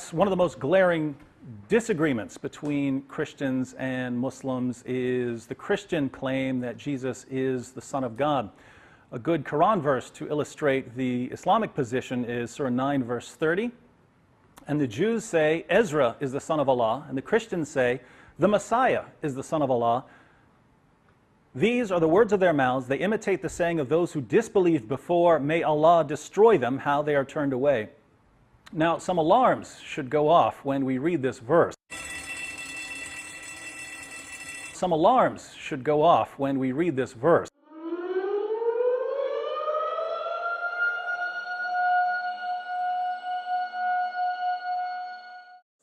Perhaps one of the most glaring disagreements between Christians and Muslims is the Christian claim that Jesus is the Son of God. A good Quran verse to illustrate the Islamic position is Surah 9, verse 30. And the Jews say Ezra is the son of Allah, and the Christians say the Messiah is the son of Allah. These are the words of their mouths. They imitate the saying of those who disbelieved before. May Allah destroy them, how they are turned away. Now, some alarms should go off when we read this verse. Some alarms should go off when we read this verse.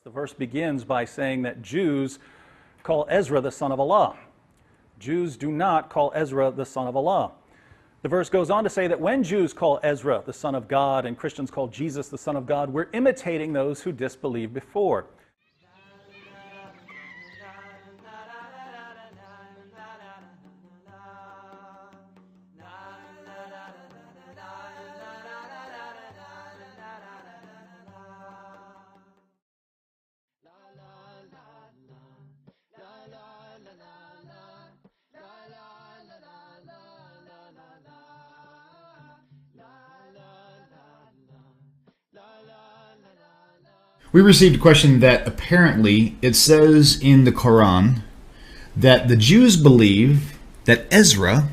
The verse begins by saying that Jews call Ezra the son of Allah. Jews do not call Ezra the son of Allah. The verse goes on to say that when Jews call Ezra the son of God and Christians call Jesus the son of God, we're imitating those who disbelieved before. We received a question that apparently it says in the Quran that the Jews believe that Ezra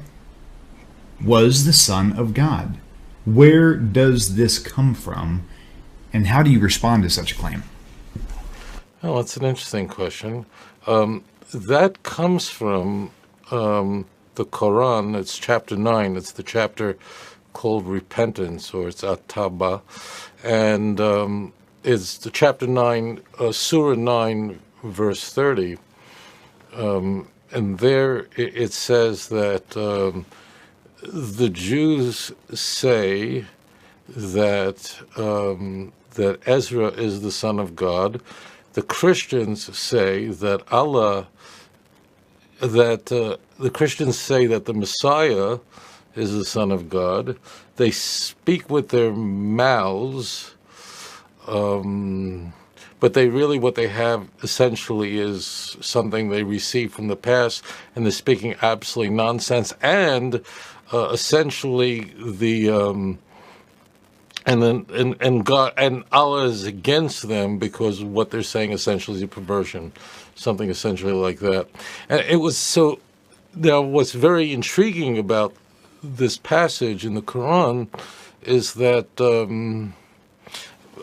was the son of God. Where does this come from, and how do you respond to such a claim? Well, that's an interesting question. That comes from the Quran. It's chapter 9. It's the chapter called Repentance, or it's At-Tawbah. And it's the chapter 9, Surah 9, verse 30. And there it says that the Jews say that that Ezra is the son of God. The Christians say that the Christians say that the Messiah is the son of God. They speak with their mouths, but what they have essentially is something they received from the past, and they're speaking absolutely nonsense. And essentially, God and Allah is against them because what they're saying essentially is a perversion, something essentially like that. And it was so. Now, what's very intriguing about this passage in the Quran is that.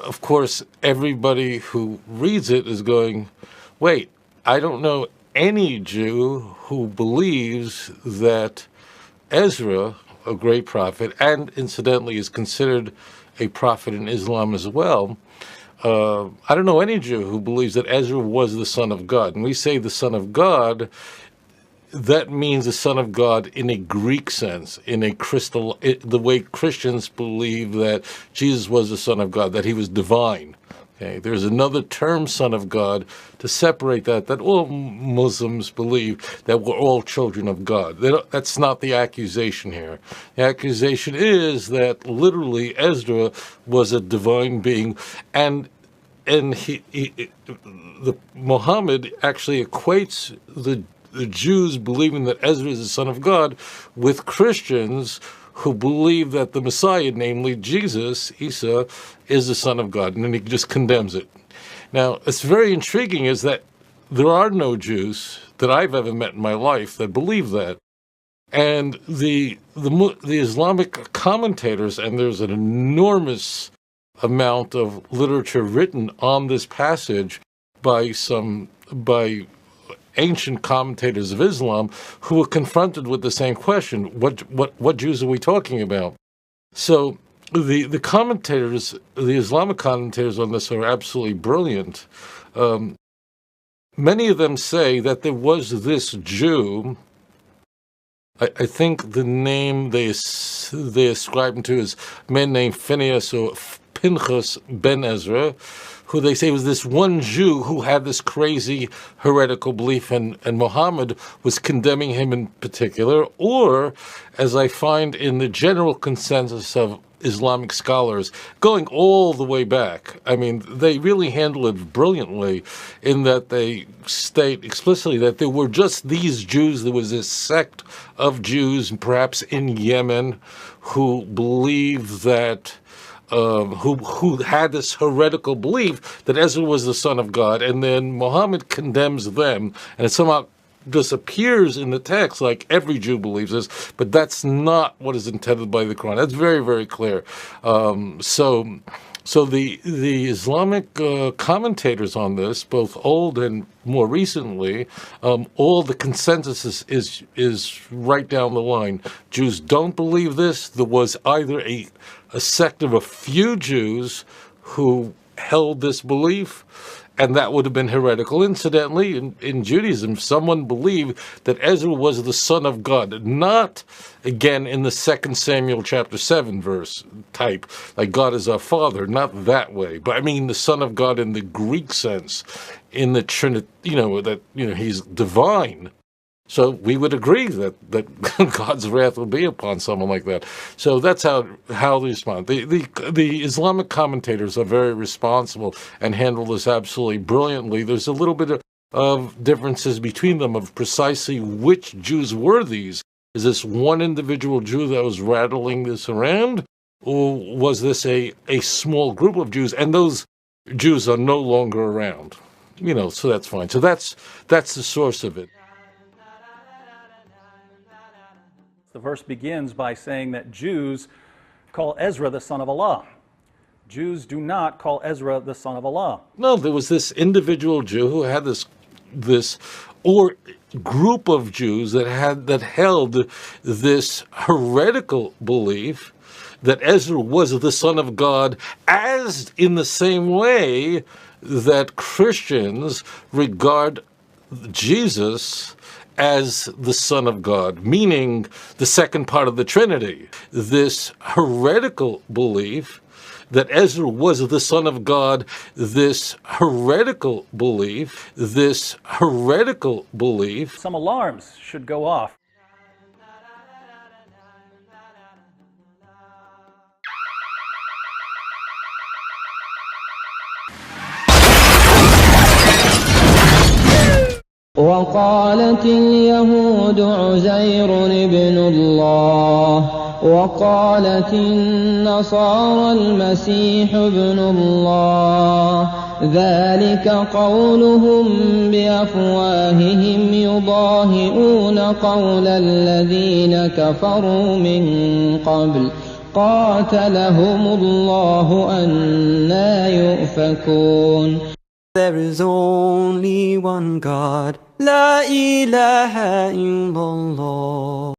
Of course, everybody who reads it is going, wait, I don't know any Jew who believes that Ezra, a great prophet, and incidentally is considered a prophet in Islam as well, I don't know any Jew who believes that Ezra was the son of God. And we say the son of God, that means the Son of God in a Greek sense, the way Christians believe that Jesus was the Son of God, that he was divine. Okay, there's another term, Son of God, to separate that all Muslims believe that we're all children of God. That's not the accusation here. The accusation is that literally Ezra was a divine being, and Muhammad actually equates the Jews believing that Ezra is the son of God with Christians who believe that the Messiah, namely Jesus, Isa, is the son of God. And then he just condemns it. Now, it's very intriguing is that there are no Jews that I've ever met in my life that believe that. And the Islamic commentators, and there's an enormous amount of literature written on this passage by ancient commentators of Islam who were confronted with the same question: what Jews are we talking about? So the commentators, the Islamic commentators on this are absolutely brilliant. Many of them say that there was this Jew. I think the name they ascribe him to is a man named Phineas or Pinchas ben Ezra, who they say was this one Jew who had this crazy heretical belief, and Muhammad was condemning him in particular, or, as I find in the general consensus of Islamic scholars, going all the way back. I mean, they really handle it brilliantly in that they state explicitly that there were just these Jews. There was this sect of Jews, perhaps in Yemen, who believed that who had this heretical belief that Ezra was the son of God, and then Muhammad condemns them, and it somehow disappears in the text like every Jew believes this, but that's not what is intended by the Quran. That's very, very clear. So the Islamic commentators on this, both old and more recently, all the consensus is right down the line. Jews don't believe this. There was either a sect of a few Jews who held this belief, and that would have been heretical. Incidentally, in Judaism, someone believed that Ezra was the son of God, not, again, in the 2 Samuel chapter 7 verse type, like God is our father, not that way, but I mean the son of God in the Greek sense, in the Trinity, he's divine. So we would agree that God's wrath would be upon someone like that. So that's how they respond. The Islamic commentators are very responsible and handle this absolutely brilliantly. There's a little bit of differences between them of precisely which Jews were these. Is this one individual Jew that was rattling this around? Or was this a small group of Jews? And those Jews are no longer around. So that's fine. So that's the source of it. The verse begins by saying that Jews call Ezra the son of Allah. Jews do not call Ezra the son of Allah. No, there was this individual Jew who had this or group of Jews that held this heretical belief that Ezra was the son of God, as in the same way that Christians regard Jesus as the Son of God, meaning the second part of the Trinity. This heretical belief that Ezra was the Son of God, this heretical belief. Some alarms should go off. وقالت اليهود عزير ابن الله وقالت النصارى المسيح ابن الله ذلك قولهم بأفواههم يضاهئون قول الذين كفروا من قبل قاتلهم الله أنى يؤفكون. There is only one God, La ilaha illallah.